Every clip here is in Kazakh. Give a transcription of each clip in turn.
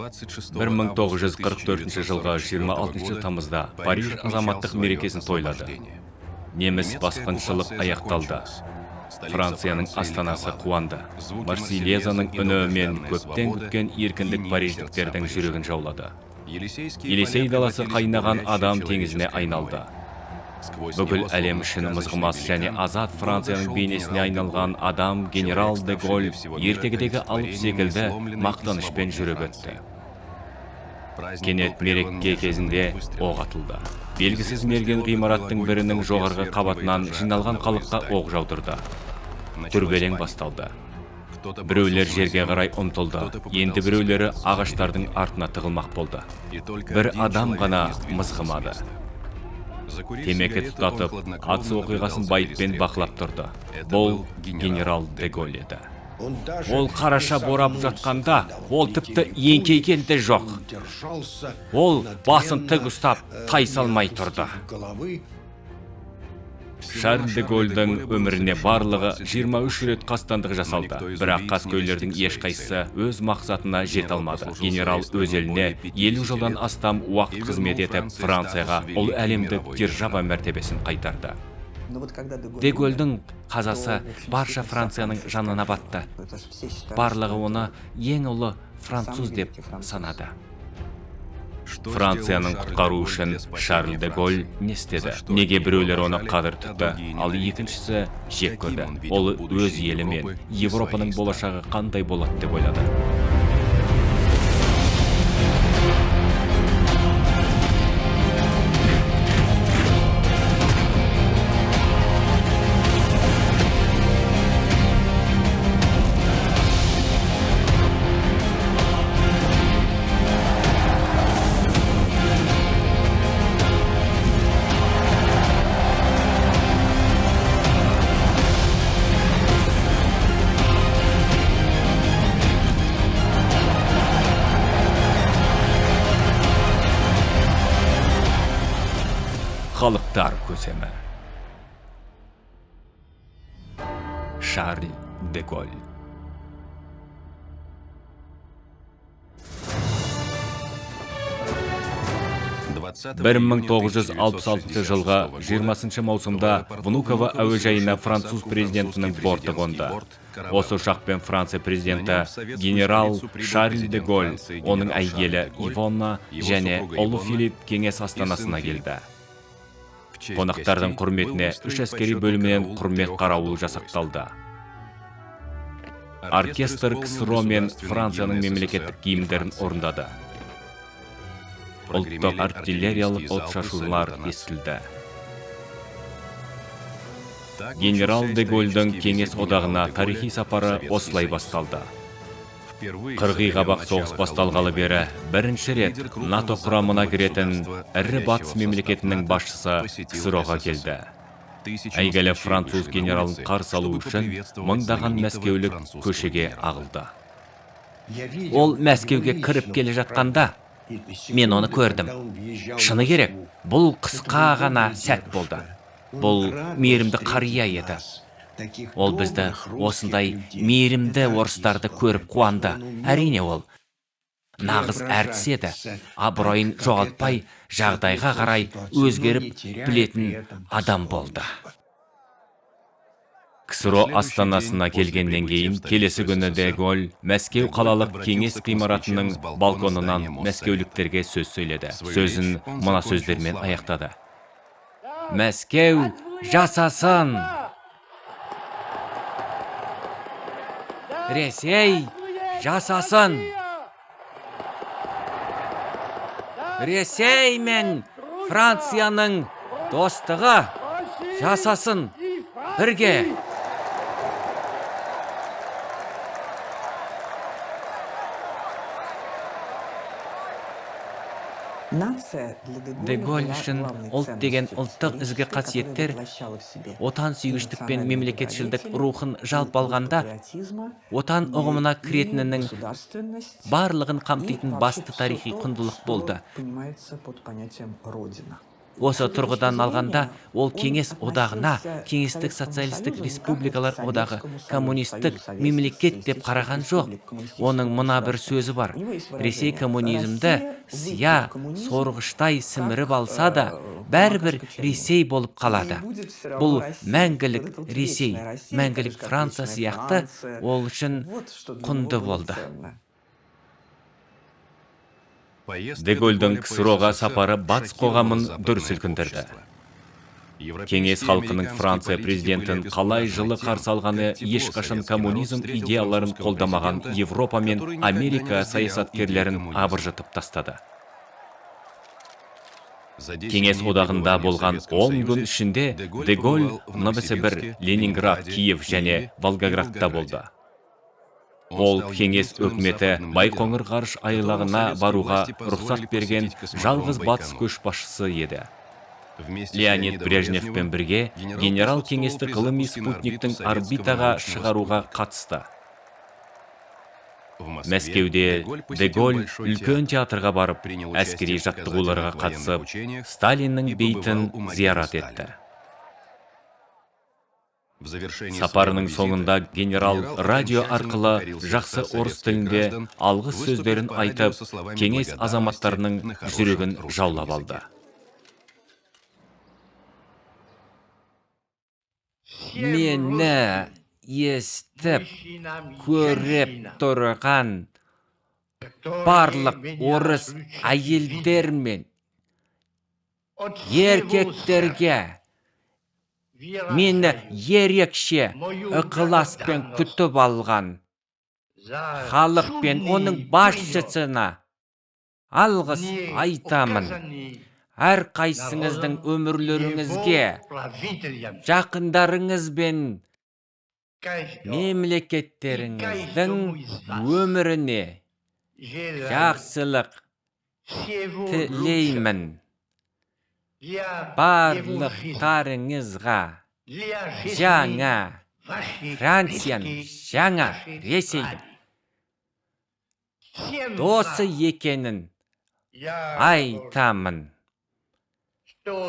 1944 жылғы 26 тамызда Париж азаматтық мерекесін тойлады. Неміс басқыншылық аяқталды. Францияның астанасы қуанды. Марсилезаның үні мен көптен күткен еркіндік париждіктердің жүрегін жаулады. Елисей даласы қайнаған адам теңізіне айналды. Бүкіл әлем үшін мызғымас және азат Францияның бейнесіне айналған адам генерал де Голль ертегідегі алып секілді мақтанышпен жүріп өтті. Кенет мереке кезінде оқ атылды. Белгісіз мерген ғимараттың бірінің жоғарғы қабатынан жиналған халыққа оқ жаудырды. Дүрбелең басталды. Біреулер жерге қарай ұмтылды. Енді біреулері ағаштардың артына тығылмақ болды. Бір адам ғана мызғымады. Темекі тұтатып, атыс оқиғасын байыппен бақылап тұрды. Бұл генерал де Голль еді. Ол қараша борап жатқанда, ол тіпті еңкейген де жоқ. Ол басын тік ұстап, тайсалмай тұрды. Шарль де Голльдің өміріне барлығы 23 рет қастандық жасалды. Бірақ қаскөйлердің ешқайсысы өз мақсатына жете алмады. Генерал өз еліне 50 жылдан астам уақыт қызмет етіп, Францияға ол әлемдік держава мәртебесін қайтарды. Де Голльдің қазасы барша Францияның жанына батты. Барлығы оны ең ұлы француз деп санады. Францияның құтқару үшін Шарль де Голль не істеді? Неге біреулер оны қадір тұтты, ал екіншісі жек көрді? Ол өз елі мен Европаның болашағы қандай болады деп ойлады. Халықтар көсемі. Шарль де Голль. Бір 1966 жылғы 20 маусымда Внуково әуежайына француз президентінің борты қонды. Осы ұшақпен Франция президенті генерал Шарль де Голль, оның әйелі Ивонна және ұлы Филипп кеңес астанасына келді. Қонақтардың құрметіне 3 әскери бөлімінен құрмет қарауылы жасақталды. Оркестр КСРО мен Францияның мемлекеттік киімдерін орындады. Ұлттық артиллериялық отшашулар естілді. Генерал де Голльдің кеңес одағына тарихи сапары осылай басталды. Қырғи қабақ соғыс басталғалы бері бірінші рет НАТО құрамына кіретін ірі батыс мемлекетінің басшысы КСРОға келді. Әйгілі француз генералын қарсы алу үшін мыңдаған мәскеулік көшеге ағылды. Ол Мәскеуге кіріп келе жатқанда, мен оны көрдім. Шыны керек, бұл қысқа ғана сәт болды. Бұл мейірімді қария еді. Ол бізді осындай мейірімді орыстарды көріп қуанды. Әрине ол нағыз әртіс еді. Абыройын жоғалтпай, жағдайға қарай өзгеріп білетін адам болды. КСРО астанасына келгеннен кейін келесі күні де Голль Мәскеу қалалық кеңес ғимаратының балконынан мәскеуліктерге сөз сөйледі. Сөзін мына сөздермен аяқтады. Мәскеу жасасын! Ресей жасасын! Ресей мен Францияның достығы жасасын бірге! Де Голль үшін ұлт деген ұлттық ізгі қасиеттер, отан сүйгіштік пен мемлекетшілдік рухын жалпы алғанда, отан ұғымына кіретінінің барлығын қамтитын басты тарихи құндылық болды. Осы тұрғыдан алғанда, ол Кеңес одағына Кеңестік социалистік республикалар одағы коммунистік мемлекет деп қараған жоқ. Оның мына бір сөзі бар. Ресей коммунизмді сия сорғыштай сіміріп алса да, бәрібір Ресей болып қалады. Бұл мәңгілік Ресей, мәңгілік Франция сияқты ол үшін құнды болды. Де Голльдің КСРО-ға сапары батыс қоғамын дүр сілкіндірді. Кеңес халқының Франция президентін қалай жылы қарсы алғаны ешқашан коммунизм идеяларын қолдамаған Европа мен Америка саясаткерлерін абыржытып тастады. Кеңес одағында болған 10 күн ішінде Де Голль Новосібір, Ленинград, Киев және Волгоградта болды. Ол Кеңес өкіметі Байқоңыр ғарыш айлағына баруға рұқсат берген жалғыз батыс көшбасшысы еді. Леонид Брежневпен бірге генерал кеңесті ғылыми спутниктің орбитаға шығаруға қатысты. Мәскеуде Де Голль үлкен театрға барып, әскери жаттығуларға қатысып, Сталиннің бейтін зиярат етті. Сапарының соңында генерал радио арқылы жақсы орыс тілінде алғыс сөздерін айтып, кеңес азаматтарының жүрегін жаулап алды. Мені естіп, көріп тұрған барлық орыс әйелдер мен еркектерге мені ерекше ықыласпен күтіп алған халық пен оның басшысына алғыс айтамын. Әр қайсыңыздың өмірлеріңізге, жақындарыңыз бен мемлекеттеріңіздің өміріне жақсылық тілеймін. Барлықтарыңызға жаңа Францияның, жаңа Ресейдің досы екенін айтамын.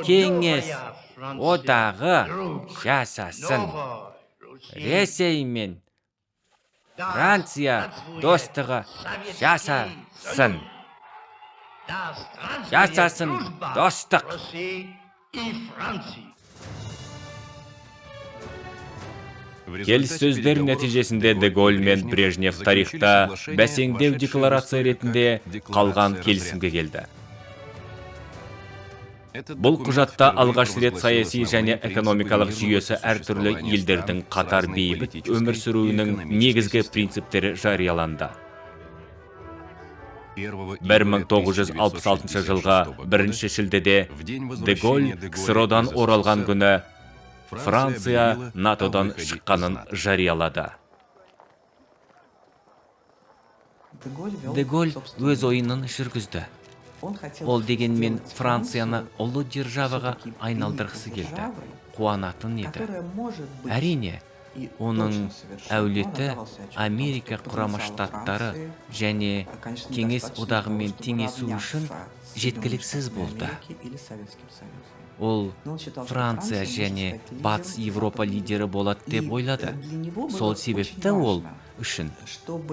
Кеңес одағы жасасын. Ресей мен Франция достығы жасасын. Жасасын достық. Келіссөздер нәтижесінде Де Голль мен Брежнев тарихта бәсеңдеу декларация ретінде қалған келісімге келді. Бұл құжатта алғаш рет саяси және экономикалық жүйесі әртүрлі елдердің қатар бейбіт өмір сүруінің негізгі принциптері жарияланды. 1966 жылға 1 шілдеде Де Голль КСРО-дан оралған күні Франция НАТО-дан шыққанын жариялады. Де Голль өз ойынын жүргізді. Ол дегенмен Францияны ұлы державаға айналдырғысы келді. Қуанатын еді. Әрине, оның әулеті Америка құрама штаттары және Кеңес одағымен теңесу үшін жеткіліксіз болды. Ол Франция және Батыс Европа лидері болады деп ойлады. Сол себепті ол үшін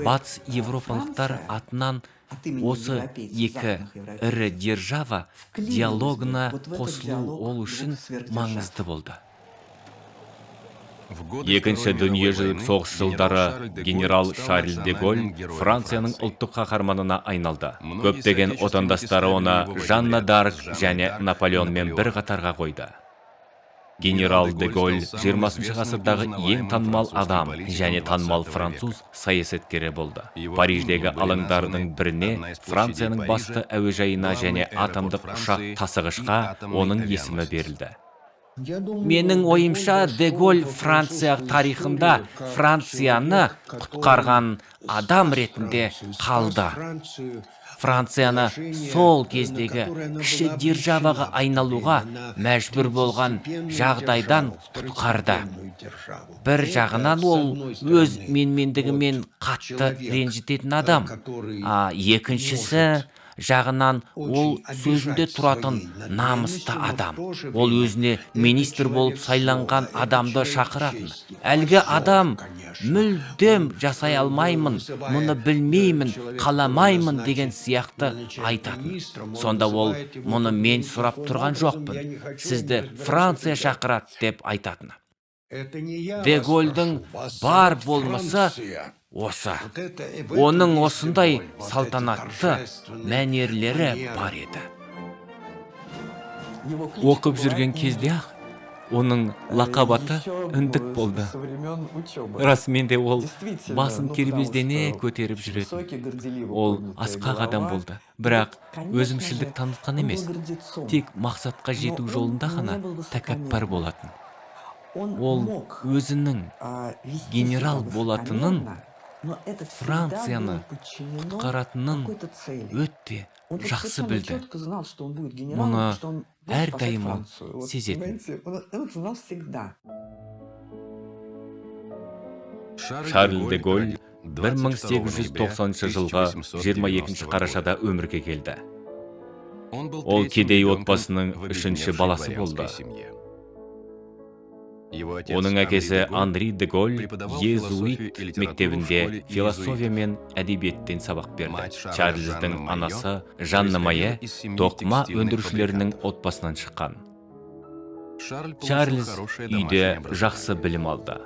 Батыс Европалықтар атынан осы екі ірі держава диалогына қосылу ол үшін маңызды болды. Екінші дүниежүзілік соғыс жылдары генерал Шарль де Голль Францияның ұлттық қаһарманына айналды. Көптеген отандастары оны Жанна д'Арк және Наполеонмен бір қатарға қойды. Генерал де Голль 20 ғасырдағы ең танымал адам және танымал француз саясаткері болды. Париждегі алаңдардың біріне Францияның басты әуежайына және атомдық ұшақ тасығышқа оның есімі берілді. Менің ойымша, Де Голль Франция тарихында Францияны құтқарған адам ретінде қалды. Францияны сол кездегі кіші державаға айналуға мәжбүр болған жағдайдан құтқарды. Бір жағынан ол өз менмендігімен қатты ренжітетін адам. Екіншісі, жағынан ол сөзінде тұратын намысты адам. Ол өзіне министр болып сайланған адамды шақыратын. Әлгі адам мүлдем жасай алмаймын, мұны білмеймін, қаламаймын деген сияқты айтатын. Сонда ол, мұны мен сұрап тұрған жоқпын, сізді Франция шақырады деп айтатын. Де Голльдің бар болмысы осы. Оның осындай салтанатты мәнерлері бар еді. Оқып жүрген кезде-ақ оның лақап аты үндік болды. Расымен де ол басын кербездене көтеріп жүретін. Ол асқақ адам болды. Бірақ өзімшілдік танытқан емес, тек мақсатқа жету жолында ғана тәкаппар болатын. Ол өзінің генерал болатынын, Францияны құтқаратынын өте жақсы білді. Мұны әрдайым ол сезетін. Шарль де Голль 1890 жылғы 22 қарашада өмірге келді. Ол кедей отбасының 3-ші баласы болды. Оның әкесі Анри де Голль Езуит мектебінде философия мен әдебиеттен сабақ берді. Чарльздың анасы Жанна Мае тоқыма өндірушілерінің отбасынан шыққан. Чарльз үйде жақсы білім алды.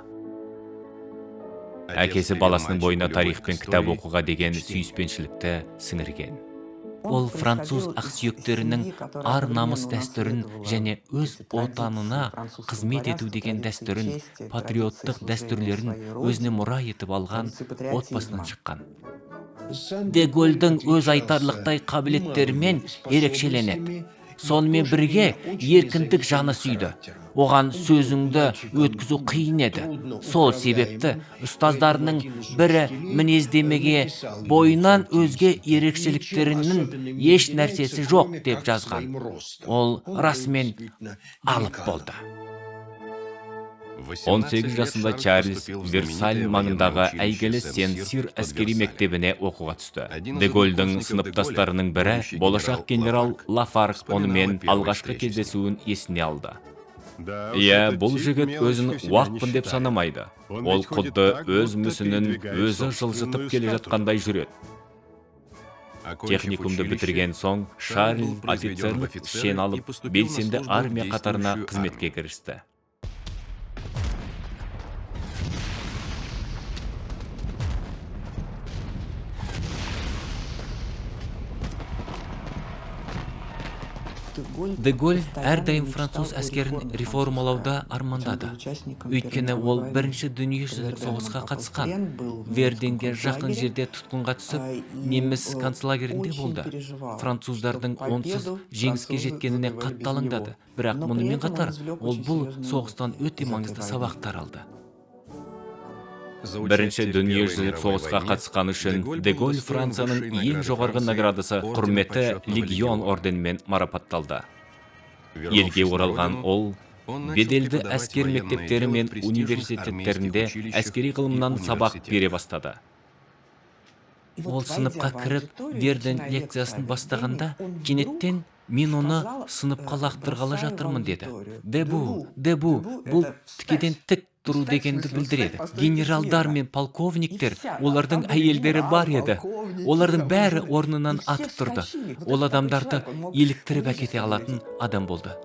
Әкесі баласының бойына тарих пен кітап оқуға деген сүйіспеншілікті сіңірген. Ол француз ақсүйектерінің ар намыс дәстүрін және өз отанына қызмет ету деген дәстүрін, патриоттық дәстүрлерін өзіне мұра етіп алған отбасынан шыққан. Де Голльдің өз айтарлықтай қабілеттерімен ерекшеленеді. Сонымен бірге еркіндік жаны сүйді. Оған сөзіңді өткізу қиын еді. Сол себепті ұстаздарының бірі мінездемеге бойынан өзге ерекшеліктерінің еш нәрсесі жоқ деп жазған. Ол расымен алып болды. 18 жасында Чарльз Версаль маңындағы әйгілі Сен-Сир әскери мектебіне оқуға түсті. Де Голльдің сыныптастарының бірі, болашақ генерал Лафарг онымен алғашқы кездесуін есіне алды. Бұл жігіт өзін уақпын деп санамайды. Ол құдды өз мүсінін өзі жылжытып келе жатқандай жүреді. Техникумды бітірген соң, Шарль офицерлік шен алып, белсенді армия қатарына қызметке кірісті. Де Голль әрдайым француз әскерін реформалауда армандады. Өйткені ол бірінші дүниежүзілік соғысқа қатысқан. Верденге жақын жерде тұтқынға түсіп, неміс концлагерінде болды. Француздардың онсыз жеңіске жеткеніне қатты алаңдады. Бірақ мұнымен қатар, ол бұл соғыстан өте маңызды сабақтар алды. Бірінші дүниежүзілік соғысқа қатысқан үшін Де Голль Францияның ең жоғарғы наградасы құрметті Легион орденімен марапатталды. Елге оралған ол, беделді әскер мектептері мен университеттерінде әскери ғылымнан сабақ бере бастады. Ол сыныпқа кіріп, Верден лекциясын бастағанда, кенеттен мен оны сыныпқа лақтырғалы жатырмын деді. Дебу, бұл тікеден тік тұру дегенді білдіреді. Генералдар мен полковниктер, олардың әйелдері бар еді. Олардың бәрі орнынан атып тұрды. Ол адамдарды еліктіріп әкете алатын адам болды.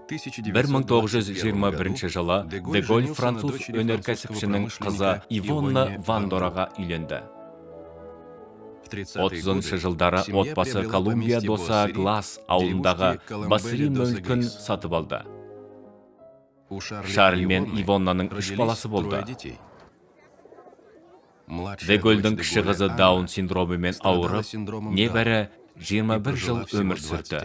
1921 жылы Де Голль француз өнеркәсіпшінің қызы Ивонна Ван Дораға үйленді. 30-шы жылдары отбасы Колумбия доса Глас ауылындағы Басри мүлкін сатып алды. Шарль мен Ивоннаның 3 баласы болды. Де Голльдің кіші қызы Даун синдромымен ауырып, небәрі 21 жыл өмір сүрді.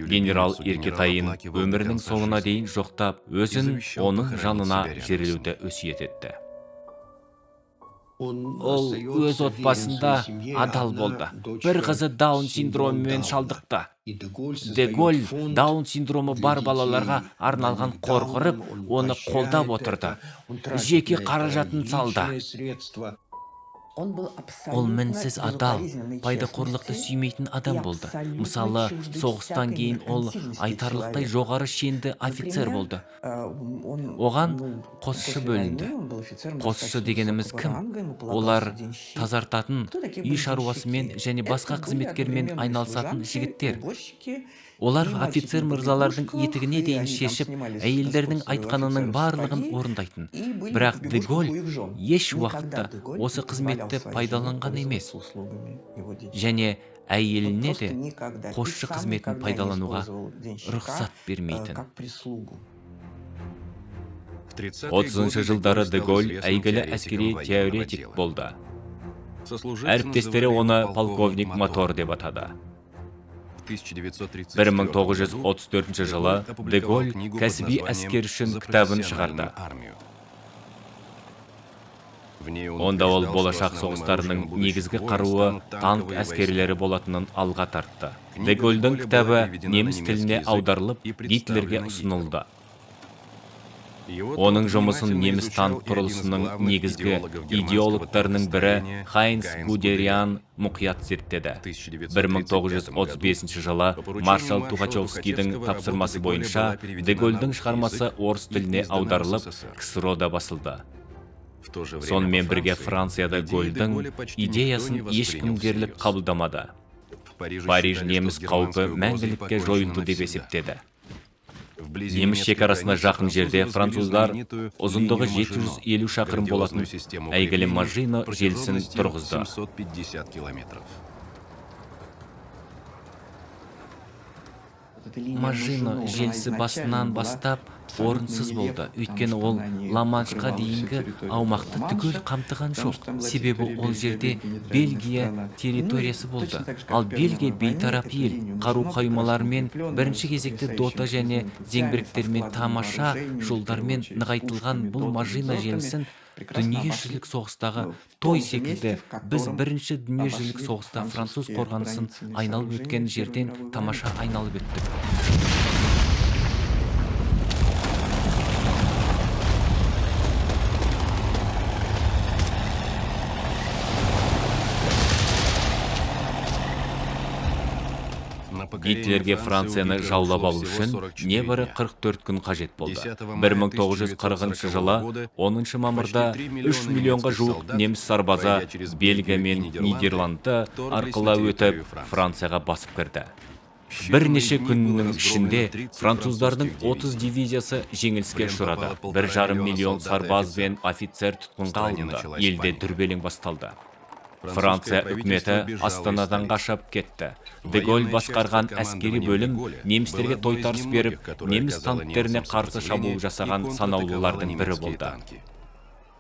Генерал Еркетайын өмірінің соңына дейін жоқтап, өзін оның жанына жерлеуді өсиет етті. Ол өз отбасында адал болды. Бір қызы Даун синдромымен шалдықты. Де Голль Даун синдромы бар балаларға арналған қор құрып, оны қолдап отырды. Жеке қаражатын салды. Ол мінсіз адал, пайдақорлықты сүймейтін адам болды. Мысалы, соғыстан кейін ол айтарлықтай жоғары шенді офицер болды. Оған қосшы бөлінді. Қосшы дегеніміз кім? Олар тазартатын, үй шаруасымен және басқа қызметкермен айналысатын жігіттер. Олар офицер мырзалардың етігіне дейін шешіп, әйелдердің айтқанының барлығын орындайтын. Бірақ де Голь еш уақытта осы қызметті пайдаланған емес. Және әйеліне де қосшы қызметін пайдалануға рұқсат бермейтін. 30 жылдары де Голь әйгілі әскери теоретик болды. Әріптестері оны полковник Мотор деп атады. 1934 жылы де Голь кәсіби әскер үшін кітабын шығарды. Онда ол болашақ соғыстарының негізгі қаруы танк әскерлері болатынын алға тартты. Де Гольдің кітабы неміс тіліне аударылып, Гитлерге ұсынылды. Оның жұмысын неміс танк құрылысының негізгі идеологтарының бірі Хайнц Гудериан мұқият зерттеді. 1935 жылы маршал Тухачевскийдің тапсырмасы бойынша де Гольдің шығармасы орыс тіліне аударылып, КСРО-да басылды. Сонымен бірге Францияда Гольдің идеясын ешкім дерлік қабылдамады. Париж неміс қаупі мәңгілікке жойылды деп есептеді. Неміс шекарасына жақын жерде француздар ұзындығы 750 шақырым болатын әйгілі Мажино желісін тұрғызды. Мажино желісі басынан бастап орынсыз болды. Өйткені ол Ла-Маншқа дейінгі аумақты түгел қамтыған жоқ. Себебі ол жерде Бельгия территориясы болды. Ал Бельгия бейтарап ел, қару қоймалармен, бірінші кезекте дота және зеңбіректермен тамаша жолдармен нығайтылған бұл Мажино желісін дүниежүзілік соғыстағы той секілді біз бірінші дүниежүзілік соғыста француз қорғанысын айналып өткен жерден тамаша айналып өттік. Гитлерге Францияны жаулап алу үшін небәрі 44 күн қажет болды. 1940 жылы 10 мамырда 3 миллионға жуық неміс сарбазы Бельгия мен Нидерландты арқылы өтіп Францияға басып кірді. Бірнеше күннің ішінде француздардың 30 дивизиясы жеңіліске ұшырады. 1,5 миллион сарбаз бен офицер тұтқынға алынды. Елде дүрбелең басталды. Франция үкіметі Астанадан қашып кетті. Де Голь басқарған әскери бөлім немістерге тойтарыс беріп, неміс танктеріне қарсы шабуыл жасаған санаулылардың бірі болды.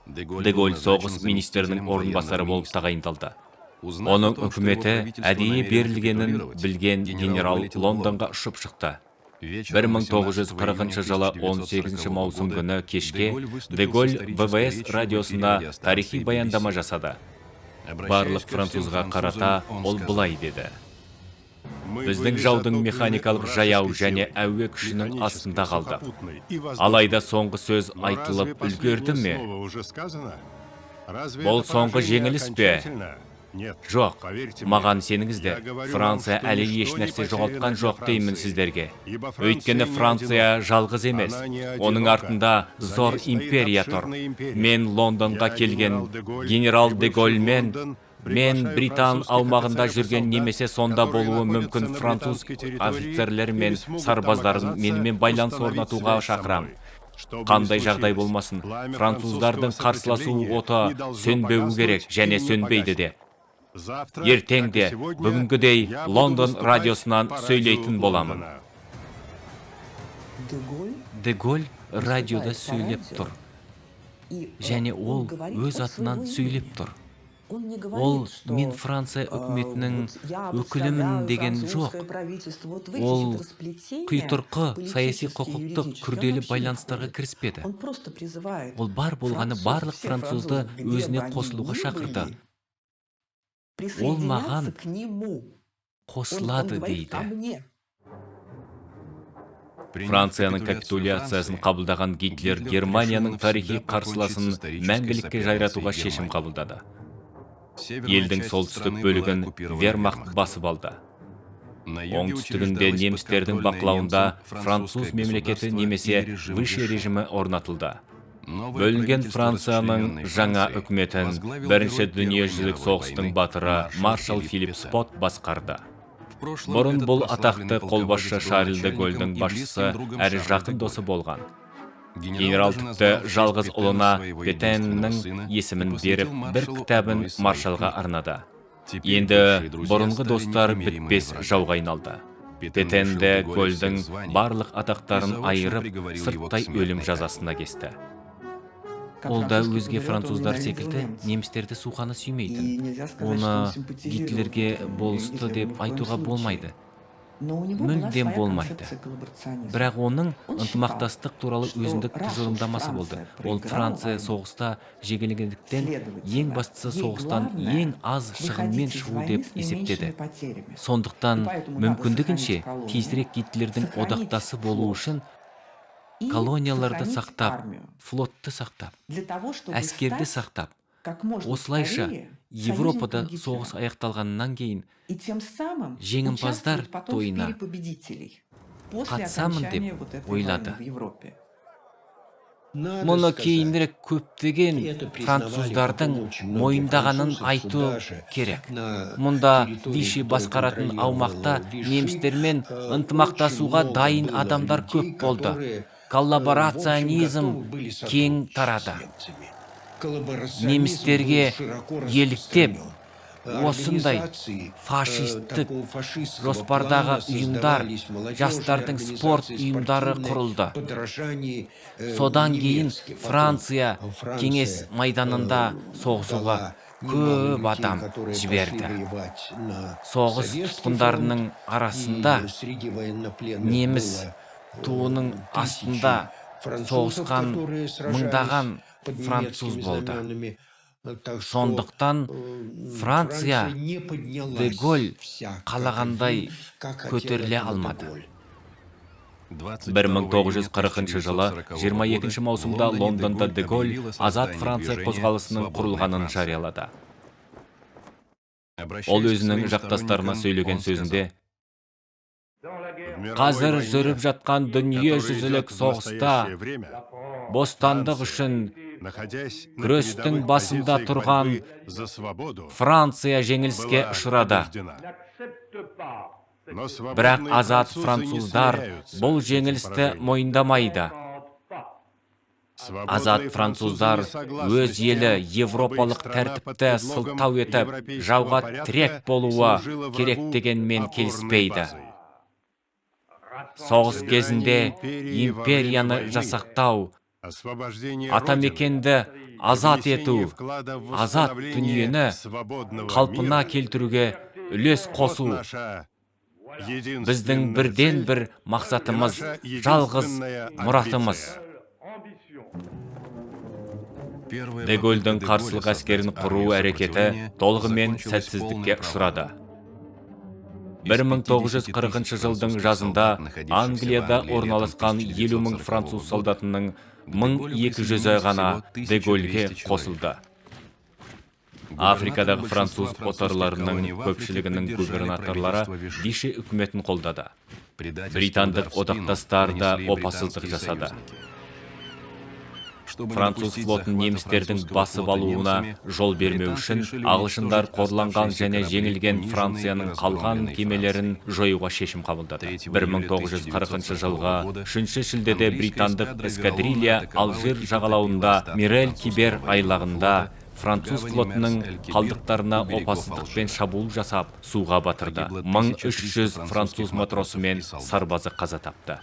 Де Голь соғыс министрінің орынбасары болып тағайындалды. Оның үкіметі әдейі берілгенін білген генерал Лондонға ұшып шықты. 1940 жылы 18 маусым күні кешке Де Голь ВВС радиосында тарихи баяндама жасады. Барлық французға қарата ол бұлай деді. Біздің жаудың механикалық жаяу және әуе күшінің астында қалды. Алайда соңғы сөз айтылып үлгерді ме? Бұл соңғы жеңіліс пе? Жоқ, маған сеніңіздер, Франция әлі еш нәрсе жоғалтқан жоқ деймін сіздерге. Өйткені Франция жалғыз емес, оның артында зор империя тұр. Мен Лондонға келген генерал де Гольмен, мен Британ аумағында жүрген немесе сонда болуы мүмкін француз офицерлер мен сарбаздарын менімен байланыс орнатуға шақырам. Қандай жағдай болмасын, француздардың қарсыласу оты сөнбеу керек және сөнбейді де. Ертеңде бүгінгідей Лондон радиосынан сөйлейтін боламын. Де Голь радиода сөйлеп тұр. Және ол өз атынан сөйлеп тұр. Ол мен Франция үкіметінің өкілімін деген жоқ. Ол құйтырқы саяси құқықтық күрделі байланыстарға кіріспеді. Ол бар болғаны барлық французды өзіне қосылуға шақырды. Ол маған қосылады дейді. Францияның капитуляциясын қабылдаған Гитлер Германияның тарихи қарсыласын мәңгілікке жайратуға шешім қабылдады. Елдің солтүстік бөлігін вермахт басып алды. Оңтүстігінде немістердің бақылауында француз мемлекеті немесе высший режимі орнатылды. Бөлінген Францияның жаңа үкіметін бірінші дүниежүзілік соғыстың батыры маршал Филипп Спот басқарды. Бұрын бұл атақты қолбасшы Шарль де Голльдің басшысы әрі жақын досы болған. Генерал тіпті жалғыз ұлына Петеннің есімін беріп, бір кітабын маршалға арнады. Енді бұрынғы достар бітпес жауға айналды. Петен де Голльдің барлық атақтарын айырып, сырттай өлім жазасына кесті. Ол да өзге француздар секілді немістерді суқаны сүймейтін. Оны Гитлерге болысты деп айтуға болмайды. Мүлдем болмайды. Бірақ оның ынтымақтастық туралы өзіндік тұжырымдамасы болды. Ол Франция соғыста жеңілгендіктен ең бастысы соғыстан ең аз шығынмен шығу деп есептеді. Сондықтан мүмкіндігінше тезірек Гитлердің одақтасы болу үшін колонияларды сақтап, флотты сақтап, әскерді сақтап, осылайша Европада соғыс аяқталғаннан кейін жеңімпаздар тойына қатысамын деп ойлады. Мұны кейінірек көптеген француздардың мойындағанын айту керек. Мұнда Виши басқаратын аумақта немістермен ынтымақтасуға дайын адамдар көп болды. Коллаборационизм кең тарады. Немістерге еліктеп, осындай фашистік жоспардағы ұйымдар, жастардың спорт ұйымдары құрылды. Содан кейін Франция кеңес майданында соғысуға көп адам жіберді. Соғыс тұтқындарының арасында неміс туының астында соғысқан мыңдаған француз болды. Сондықтан Франция де Голль қалағандай көтеріле алмады. 1940 жылы 22 маусымда Лондонда де Голль Азат Франция қозғалысының құрылғанын жариялады. Ол өзінің жақтастарына сөйлеген сөзінде: «Қазір жүріп жатқан дүниежүзілік соғыста бостандық үшін күрестің басында тұрған Франция жеңіліске ұшырады. Бірақ азат француздар бұл жеңілісті мойындамайды. Азат француздар өз елі европалық тәртіпті сылтау етіп, жауға тірек болуы керек дегенмен келіспейді. Соғыс кезінде империяны жасақтау, атамекенді азат ету, азат дүниені қалпына келтіруге үлес қосу біздің бірден бір мақсатымыз, жалғыз мұратымыз». Де Голльдің қарсылық әскерін құру әрекеті толығымен сәтсіздікке ұшырады. 1940 жылдың жазында Англияда орналасқан 50 мың француз солдатының 1200 ғана де Голльге қосылды. Африкадағы француз отарларының көпшілігінің губернаторлары Виши үкіметін қолдады. Британдық одақтастар да опасыздық жасады. Француз флотын немістердің басып алуына жол бермеу үшін ағылшындар қорланған және жеңілген Францияның қалған кемелерін жоюға шешім қабылдады. 1940 жылға 3 шілдеде британдық эскадрилья Алжир жағалауында Мирель Кибер айлағында француз флотының қалдықтарына опасыздықпен шабуыл жасап, суға батырды. 1300 француз матросы мен сарбазы қаза тапты.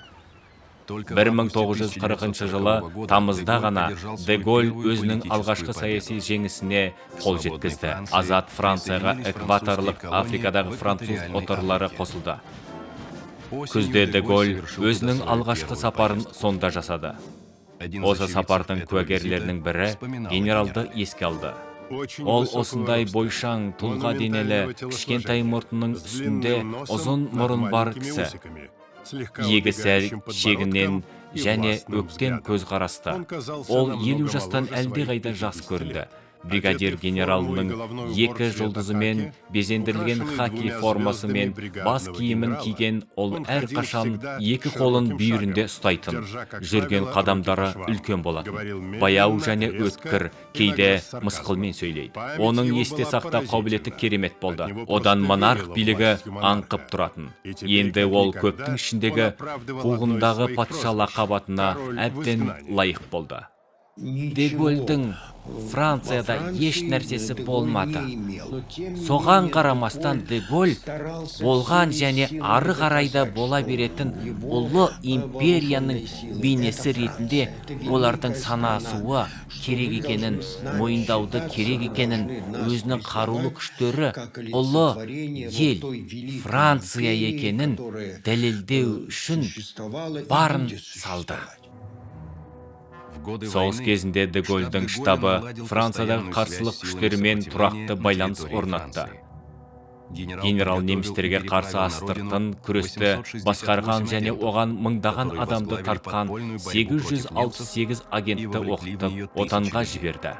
1940 жылы тамызда ғана де Голль өзінің алғашқы саяси жеңісіне қол жеткізді. Азат Францияға экваторлық Африкадағы француз отарлары қосылды. Күзде де Голль өзінің алғашқы сапарын сонда жасады. Осы сапардың куәгерлерінің бірі генералды еске алды. Ол осындай бойшаң, тұлға денелі, кішкентай мұртының үстінде ұзын мұрын бар кісі. Егі сәл шегінен және өктем көз қарасты. Ол 50 жастан әлдеқайда жас көрінді. бригадир генералының екі жұлдызымен безендірілген хоккей формасы мен бас киімін киген, ол әрқашан екі қолын бүйірінде ұстайтын. Жүрген қадамдары үлкен болатын. Баяу және өткір, кейде мысқылмен сөйлейді. Оның есте сақтау қабілеті керемет болды. Одан монарх билігі аңқып тұратын. Енді ол көптің ішіндегі қуғындағы патша лақабатына әбден лайық болды. Де Голльдің Францияда еш нәрсесі болмады. Соған қарамастан Де Голль болған және ары қарайда бола беретін ұлы империяның бейнесі ретінде олардың санасуы керек екенін, мойындауды керек екенін, өзінің қарулы күштері ұлы ел Франция екенін дәлелдеу үшін барын салды. Соғыс кезінде Де Голльдің штабы Франциядағы қарсылық күштерімен тұрақты байланыс орнатты. Генерал немістерге қарсы астыртын күресті басқарған және оған мыңдаған адамды тартқан 868 агентті оқытып отанға жіберді.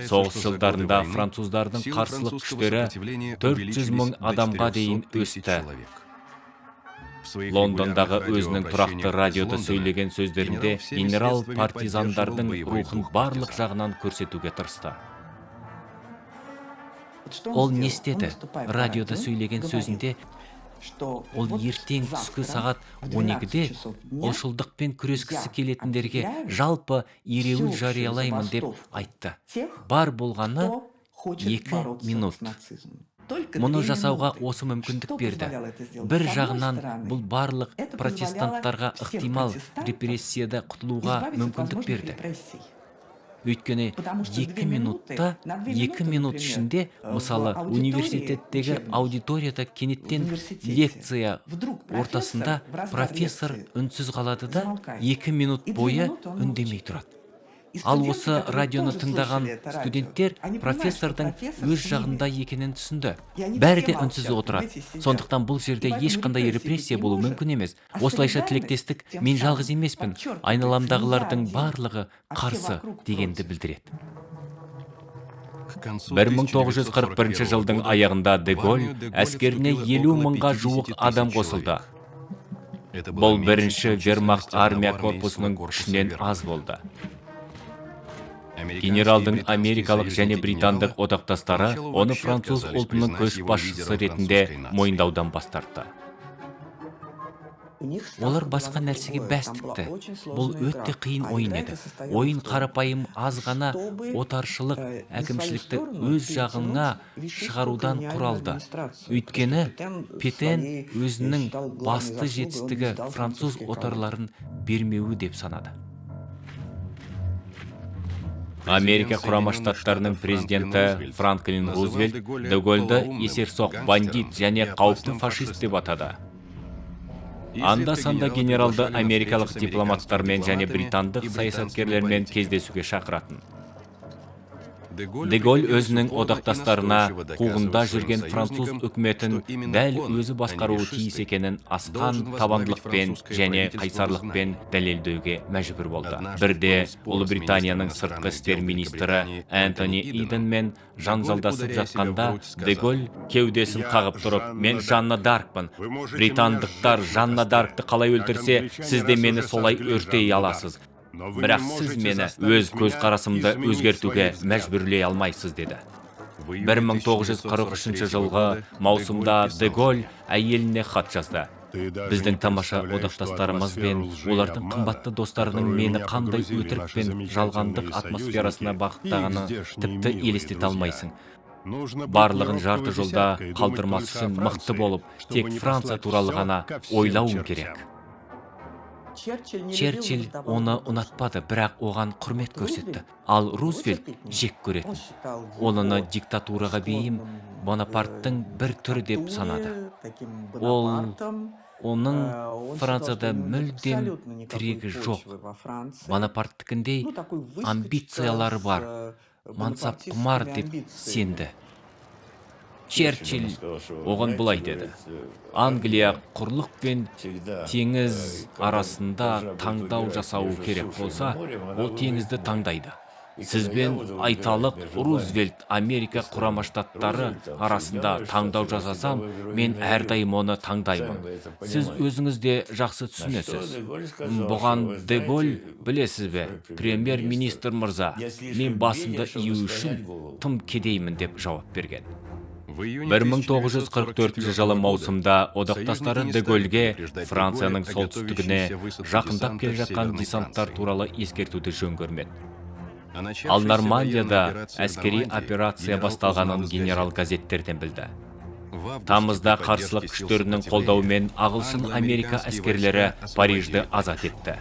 Соғыс жылдарында француздардың қарсылық күштері 400 мың адамға дейін өсті. Лондондағы өзінің тұрақты радиода сөйлеген сөздерінде генерал партизандардың рухын барлық жағынан көрсетуге тырысты. Ол не істеді? Радиода сөйлеген сөзінде ол ертең түскі сағат 12-де олшылдықпен күрескісі келетіндерге жалпы ереуіл жариялаймын деп айтты. Бар болғаны 2 минут. Мұны жасауға осы мүмкіндік берді. Бір жағынан бұл барлық протестанттарға ықтимал репрессияда құтылуға мүмкіндік берді. Өйткені 2 минут ішінде, мысалы, университеттегі аудиторияда кенеттен лекция ортасында профессор үнсіз қалады да 2 минут бойы үндемей тұрады. Ал осы радионы тыңдаған студенттер профессордың өз жағында екенін түсінді. Бәрі де үнсіз отырады. Сондықтан бұл жерде ешқандай репрессия болу мүмкін емес. Осылайша тілектестік, мен жалғыз емеспін, айналамдағылардың барлығы қарсы дегенді білдіреді. 1941 жылдың аяғында Де Голль әскеріне 50 мыңға жуық адам қосылды. Бұл бірінші вермахт армия корпусының күшінен аз болды. Генералдың америкалық және британдық одақтастары оны француз ұлтының көшбасшысы ретінде мойындаудан бас тартты. Олар басқа нәрсеге бәс тікті. Бұл өте қиын ойын еді. Ойын қарапайым аз ғана отаршылық әкімшілікті өз жағына шығарудан құралды. Өйткені Петен өзінің басты жетістігі француз отарларын бермеуі деп санады. Америка құрама штаттарының президенті Франклин Рузвельт Де Голльді есерсоқ бандит және қауіпті фашист деп атады. Анда-санда генералды америкалық дипломаттармен және британдық саясаткерлермен кездесуге шақыратын. Де Голль өзінің одақтастарына қуғында жүрген француз үкіметін дәл өзі басқаруы тиіс екенін асқан табандылықпен және қайсарлықпен дәлелдеуге мәжбүр болды. Бірде Ұлыбританияның сыртқы істер министрі Антони Иденмен жанжалдасып жатқанда Де Голль кеудесін қағып тұрып, мен Жанна Даркпын. Британдықтар Жанна Даркты қалай өлтірсе, сіз де мені солай өртей аласыз. Бірақ сіз мені өз көзқарасымды өзгертуге мәжбүрлей алмайсыз, деді. 1943 жылғы маусымда Де Голль әйеліне хат жазды. Біздің тамаша одақтастарымыз бен олардың қымбатты достарының мені қандай өтірік пен жалғандық атмосферасына бағыттағаны тіпті елестете алмайсың. Барлығын жарты жолда қалдырмас үшін мықты болып, тек Франция туралы ғана ойлауым керек. Черчилль оны ұнатпады, бірақ оған құрмет көрсетті. Ал Рузвельт жек көретін. Оны диктатураға бейім Бонапарттың бір түрі деп санады. Оның Францияда мүлдем тірегі жоқ. Бонапарттікіндей амбициялары бар, мансап құмар деп сенді. Черчилль оған бұлай деді. Англия құрлық пен теңіз арасында таңдау жасауы керек болса, ол теңізді таңдайды. Сізбен айталық Рузвельт Америка Құрама Штаттары арасында таңдау жасасам, мен әрдайым оны таңдаймын. Сіз өзіңіз де жақсы түсінесіз. Бұған де Голь, білесіз бе, премьер-министр мырза, мен басымды ию үшін тым кедеймін деп жауап берген. 1944 жылы маусымда одақтастары де Гольге Францияның солтүстігіне жақындап келе жатқан десанттар туралы ескертуді жөн көрмеді. Ал Нормандияда әскери операция басталғанын генерал газеттерден білді. Тамызда қарсылық күштерінің қолдауымен ағылшын Америка әскерлері Парижді азат етті.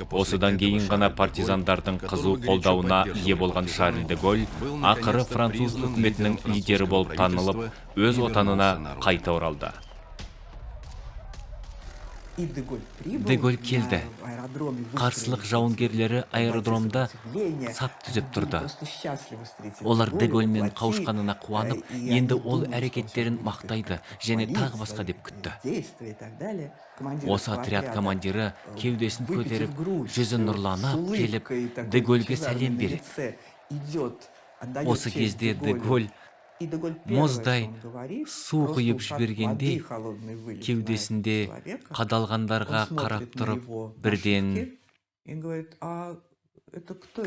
Осыдан кейін ғана партизандардың қызу қолдауына ие болған Шарль де Голь ақыры француз үкіметінің лидері болып танылып, өз отанына қайта оралды. Де Голь келді. Қарсылық жауынгерлері аэродромда сап түзеп тұрды. Олар де Гольмен қауышқанына қуанып, енді ол әрекеттерін мақтайды және тағы басқа деп күтті. Осы отряд командирі кеудесін көтеріп, жүзі нұрланып келіп, де Гольге сәлем береді. Осы кезде де Голь мұздай су құйып жібергендей, кеудесінде қадалғандарға қарап тұрып, бірден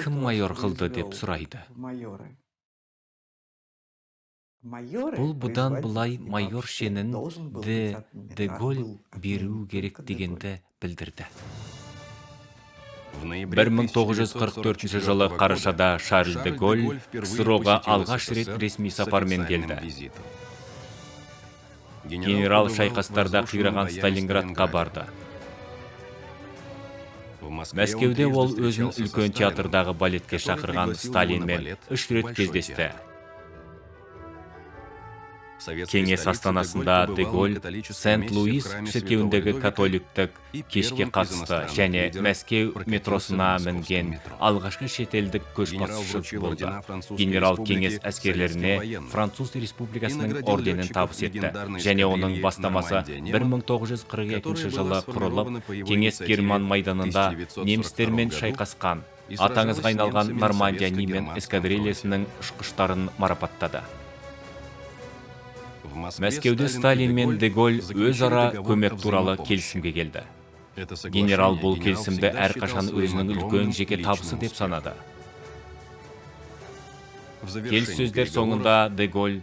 кім майор қылды деп сұрайды. Бұл бұдан бұлай майор шенін де Голь беру керек дегенді білдірді. 1944 жылы қарашада Шарль де Голь КСРО-ға алғаш рет ресми сапармен келді. Генерал шайқастарда қираған Сталинградқа барды. Мәскеуде ол өзін үлкен театрдағы балетке шақырған Сталинмен 3 рет кездесті. Кеңес астанасында де Голь Сент-Луис шіркеуіндегі католиктік кешке қатысты және Мәскеу метросына мінген алғашқы шетелдік көшбасшы болды. Генерал кеңес әскерлеріне Француз Республикасының орденін табыс етті және оның бастамасы 1942 жылы құрылып, кеңес Герман майданында немістермен шайқасқан, атаңызға айналған Нормандия Niemen эскадрильясының ұшқыштарын марапаттады. Мәскеуде Сталин мен де Голь өзара көмек туралы келісімге келді. Генерал бұл келісімді әрқашан өзінің үлкен жеке табысы деп санады. Келіссөздер соңында де Голь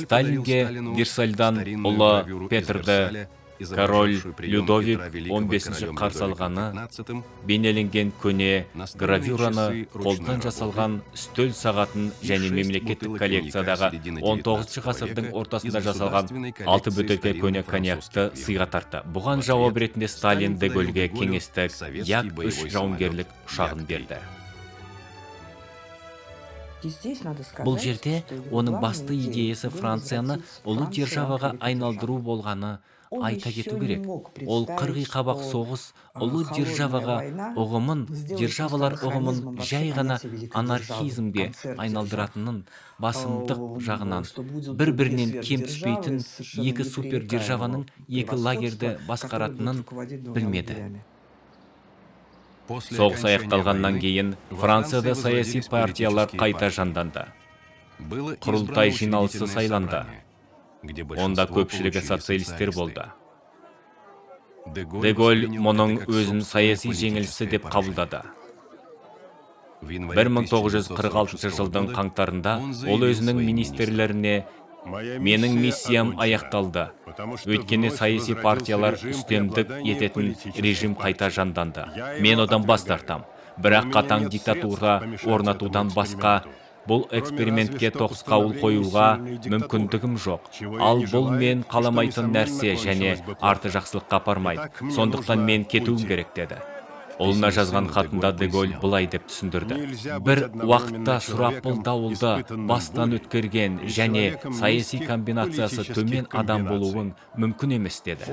Сталинге Версальдан ұлы Петрді король Людовик 15-ші қарсы алғаны, бейнеленген көне гравюраны, қолдан жасалған үстел сағатын және мемлекеттік коллекциядағы 19-ші ғасырдың ортасында жасалған 6 бөтелке көне коньякты сыйға тартты. Бұған жауап ретінде Сталин де Гольге кеңестік Як-3 жауынгерлік ұшағын берді. Бұл жерде оның басты идеясы Францияны ұлы державаға айналдыру болғаны айта кету керек. Ол қырғи қабақ соғыс ұлы державаға ұғымын, державалар ұғымын жай ғана анархизмге айналдыратынын, басымдық жағынан бір-бірінен кем түспейтін екі супер державаның екі лагерді басқаратынын білмеді. Соғыс аяқталғаннан кейін Францияда саяси партиялар қайта жанданды. Құрылтай жиналысы сайланды. Онда көпшілігі социалистер болды. Де Голь мұның өзін саяси жеңілісі деп қабылдады. 1946 жылдың қаңтарында ол өзінің министрлеріне «Менің миссиям аяқталды. Өйткені саяси партиялар үстемдік ететін режим қайта жанданды. Мен одан бас тартам. Бірақ қатаң диктатура орнатудан басқа бұл экспериментке тоқысқауыл қоюға мүмкіндігім жоқ. Ал бұл мен қаламайтын нәрсе және арты жақсылыққа апармайды. Сондықтан мен кетуім керек деді. Олына жазған хатында де Голь былай деп түсіндірді. Бір уақытта сұрапыл дауылды бастан өткерген және саяси комбинациясы төмен адам болуың мүмкін емес деді.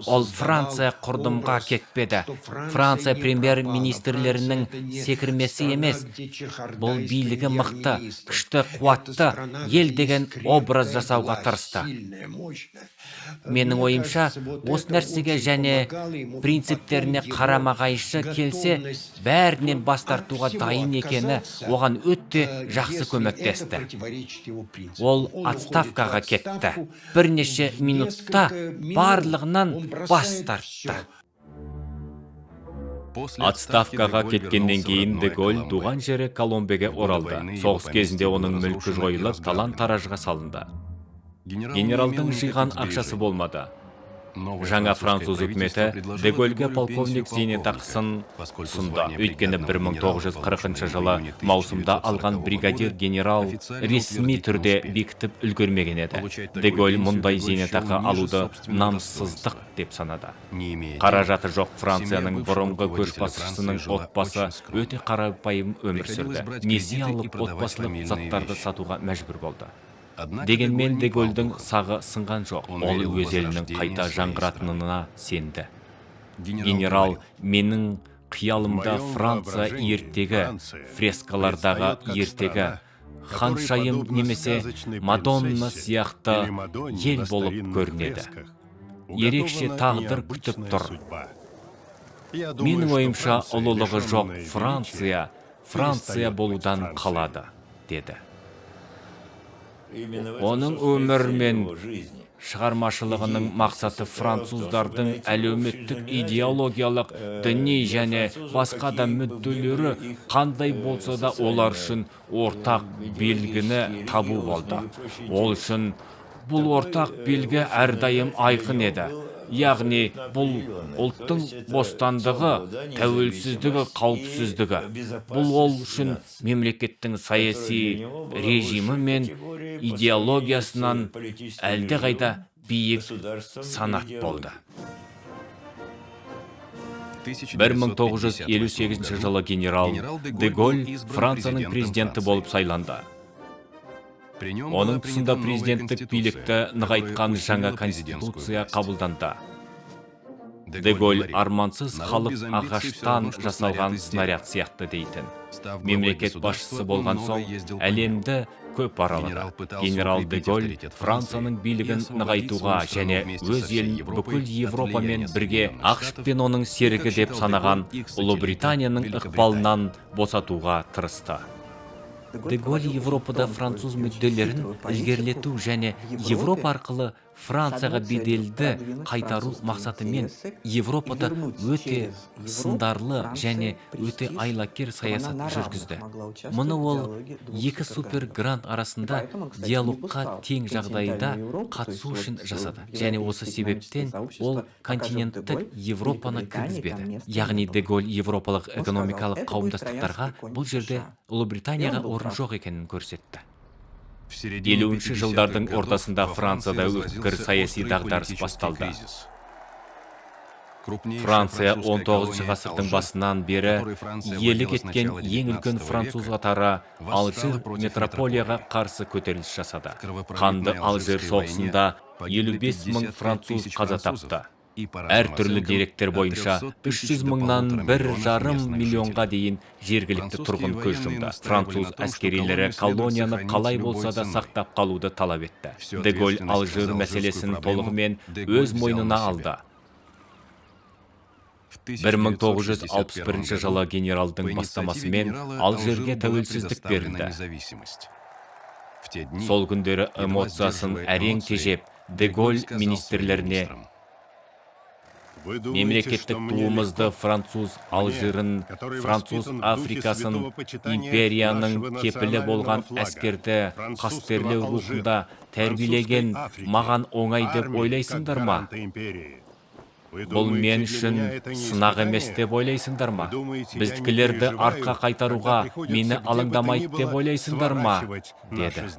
Ол Франция құрдымға кетпеді. Франция премьер-министрлерінің секірмесі емес. Бұл билігі мықты, күшті, қуатты, ел деген образ жасауға тырысты. Менің ойымша, осы нәрсеге және принциптеріне қарама-қайшы қарсы келсе, бәрінен бас тартуға дайын екені оған өте жақсы көмектесті. Ол отставкаға кетті. Бірнеше минутта барлығынан бас тартты. Отставкаға кеткеннен кейін де Голь туған жері Коломбеге оралды. Соғыс кезінде оның мүлкі жойылып, талан-таражға салынды. Генералдың жиған ақшасы болмады. Жаңа француз үкіметі де Гольге полковник зейнетақысын ұсынды. Өйткені 1940 жылы маусымда алған бригадир генерал ресми түрде бекітіп үлгермеген еді. Де Голь мұндай зейнетақы алуды намыссыздық деп санады. Қаражаты жоқ Францияның бұрынғы көшбасшысының отбасы өте қарапайым өмір сүрді. Несие алып отбасылық заттарды сатуға мәжбүр болды. Дегенмен де Гольдің сағы сынған жоқ. Ол өз елінің қайта жаңғыратынына сенді. Генерал, менің қиялымда Франция ертегі, фрескалардағы ертегі, ханшайым немесе Мадонна сияқты ел болып көрінеді. Ерекше тағдыр күтіп тұр. Менің ойымша, ұлылығы жоқ Франция болудан қалады, деді. Оның өмір мен шығармашылығының мақсаты француздардың әлеуметтік, идеологиялық, діни және басқа да мүдделері қандай болса да олар үшін ортақ белгіні табу болды. Ол үшін бұл ортақ белгі әрдайым айқын еді. Яғни бұл ұлттың бостандығы, тәуелсіздігі, қауіпсіздігі. Бұл ол үшін мемлекеттің саяси режимі мен идеологиясынан әлдеқайда биік санат болды. 1958 жылы генерал де Голь Францияның президенті болып сайланды. Оның тұсында президенттік билікті нығайтқан жаңа конституция қабылданды. Де Голь армансыз халық ағаштан жасалған снаряд сияқты дейтін. Мемлекет басшысы болған соң әлемді көп аралады. Генерал де Голь Францияның билігін нығайтуға және өз елін бүкіл Европамен бірге ақш пен оның серігі деп санаған Ұлыбританияның ықпалынан босатуға тырысты. Де Голь Европада француз мүдделерін ілгерілету және Европа арқылы Францияға беделді қайтару мақсатымен Европада өте сындарлы және өте айлакер саясат жүргізді. Мұны ол екі супер грант арасында диалогқа тең жағдайда қатысу үшін жасады. Және осы себептен ол континенттік Европаны кіргізбеді. Яғни де Голь европалық экономикалық қауымдастықтарға бұл жерде Ұлыбританияға орын жоқ екенін көрсетті. 50-ші жылдардың ортасында Францияда өткір саяси дағдарыс басталды. Франция 19 ғасырдың басынан бері иелік еткен ең үлкен француз қатары Алжир метрополияға қарсы көтеріліс жасады. Қанды Алжир соғысында 55 мың француз қаза тапты. Әртүрлі деректер бойынша 300 мыңнан 1,5 миллионға дейін жергілікті тұрғын көз жұмды. Француз әскерилері колонияны қалай болса да сақтап қалуды талап етті. Де Голь Алжир мәселесін толығымен өз мойнына алды. 1961 жылы генералдың бастамасымен Алжирге тәуелсіздік берілді. Сол күндері эмоциясын әрең тежеп, де Голь министрлеріне мемлекеттік туымызды француз Алжирін, француз Африкасын, империяның кепілі болған әскерді қастерлеу рухында тәрбиелеген маған оңай деп ойлайсыңдар ма? Бұл мен үшін сынақ емес деп ойлайсыңдар ма? Біздікілерді артқа қайтаруға мені алаңдамайды деп ойлайсыңдар ма? Деді.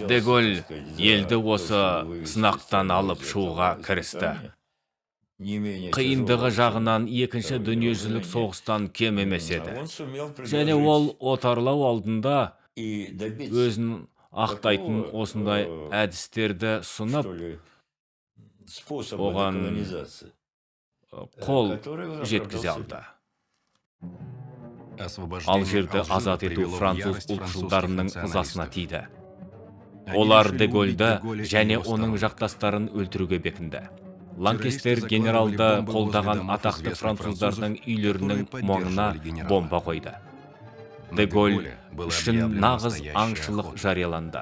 Де Голь елді осы сынақтан алып шығуға кірісті. Қиындығы жағынан екінші дүниежүзілік соғыстан кем емес еді. Және ол отарлау алдында өзін ақтайтын осындай әдістерді сұнып, оған қол жеткізе алды. Алжирді азат ету француз ұлтшылдарының ызасына тиді. Олар де Гольді және оның жақтастарын өлтіруге бекінді. Ланкестер генералды қолдаған атақты француздардың үйлерінің маңына бомба қойды. Де Голь үшін нағыз аңшылық жарияланды.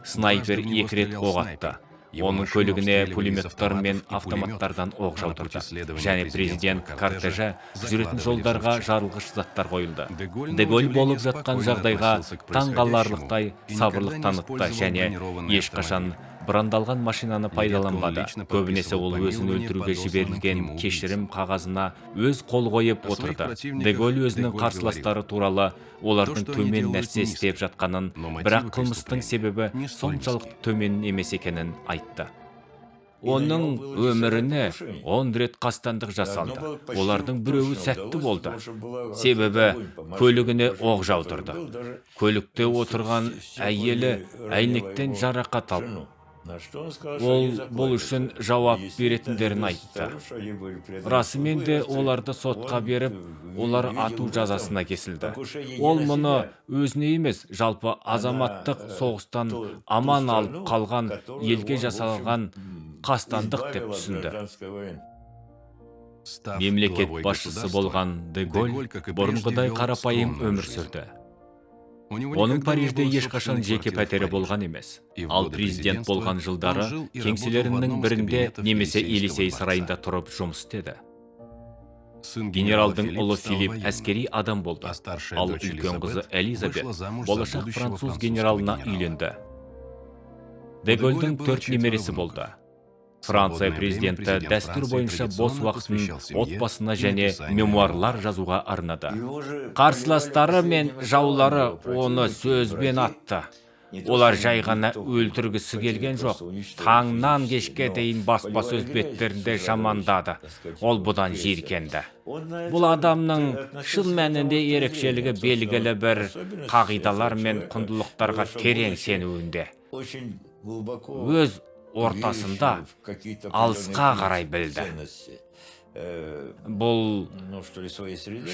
Снайпер 2 рет оқ атты. Оның көлігіне пулеметтер мен автоматтардан оқ жаудырды. Және президент кортежі жүретін жолдарға жарылғыш заттар қойылды. Де Голь болып жатқан жағдайға таңғаларлықтай сабырлық танытты және ешқашан бұрандалған машинаны пайдаланбады. Көбінесе ол өзін өлтіруге жіберілген кешірім қағазына өз қол қойып отырды. Де Голь өзінің қарсыластары туралы олардың төмен нәрсе істеп жатқанын, бірақ қылмыстың себебі соншалық төмен емес екенін айтты. Оның өміріне 10 рет қастандық жасалды. Олардың біреуі сәтті болды. Себебі көлігіне оқ жаудырды. Көлікте отырған әйелі әйнектен жарақат алды. Ол бұл үшін жауап беретіндерін айтты. Расымен де оларды сотқа беріп, олар ату жазасына кесілді. Ол мұны өзіне емес, жалпы азаматтық соғыстан аман алып қалған елге жасалған қастандық деп түсінді. Мемлекет басшысы болған Де Голь бұрынғыдай қарапайым өмір сүрді. Оның Парижде ешқашан жеке пәтері болған емес. Ал президент болған жылдары кеңселерінің бірінде немесе Елисей сарайында тұрып жұмыс істеді. Генералдың ұлы Филипп әскери адам болды. Ал үлкен қызы Элизабет болашақ француз генералына үйленді. Де Гольдің 4 немересі болды. Франция президенті дәстүр бойынша бос уақытын отбасына және мемуарлар жазуға арнады. Қарсыластары мен жаулары оны сөзбен атты. Олар жай ғана өлтіргісі келген жоқ. Таңнан кешке дейін баспасөз беттерінде жамандады. Ол бұдан жиіркенді. Бұл адамның шын мәнінде ерекшелігі белгілі бір қағидалар мен құндылықтарға терең сенуінде. Өз ортасында алысқа қарай білді. Бұл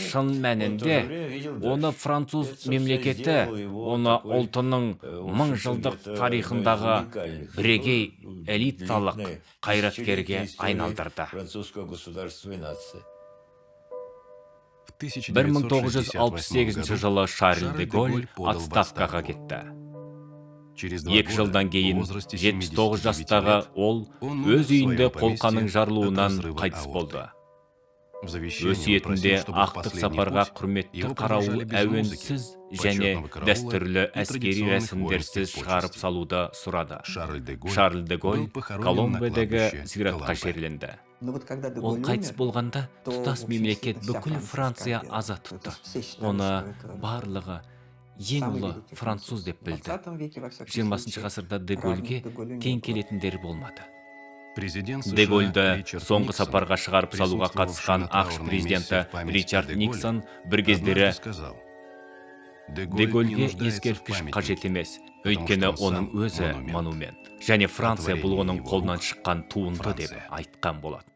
шын мәнінде оны француз мемлекеті, оны ұлтының 1000 жылдық тарихындағы бірегей элиталық қайраткерге айналдырды. 1968 жылы Шарль де Голь отставкаға кетті. 2 жылдан кейін 79 жастағы ол өз үйінде қолқаның жарылуынан қайтыс болды. Өсиетінде ақтық сапарға құрметті қарауыл әуенсіз және дәстүрлі әскери рәсімдерсіз шығарып салуды сұрады. Шарль де Голь Коломбедегі зиратқа жерленді. Ол қайтыс болғанда тұтас мемлекет бүкіл Франция аза тұтты. Оны барлығы ең ұлы француз деп білді. 20 ғасырда Де Гольге тең келетіндері болмады. Де Гольді соңғы сапарға шығарып салуға қатысқан ақш президенті Ричард Никсон бір кездері Де Гольге ескерткіш қажет емес, өйткені оның өзі монумент. Және Франция бұл оның қолынан шыққан туынды деп айтқан болады.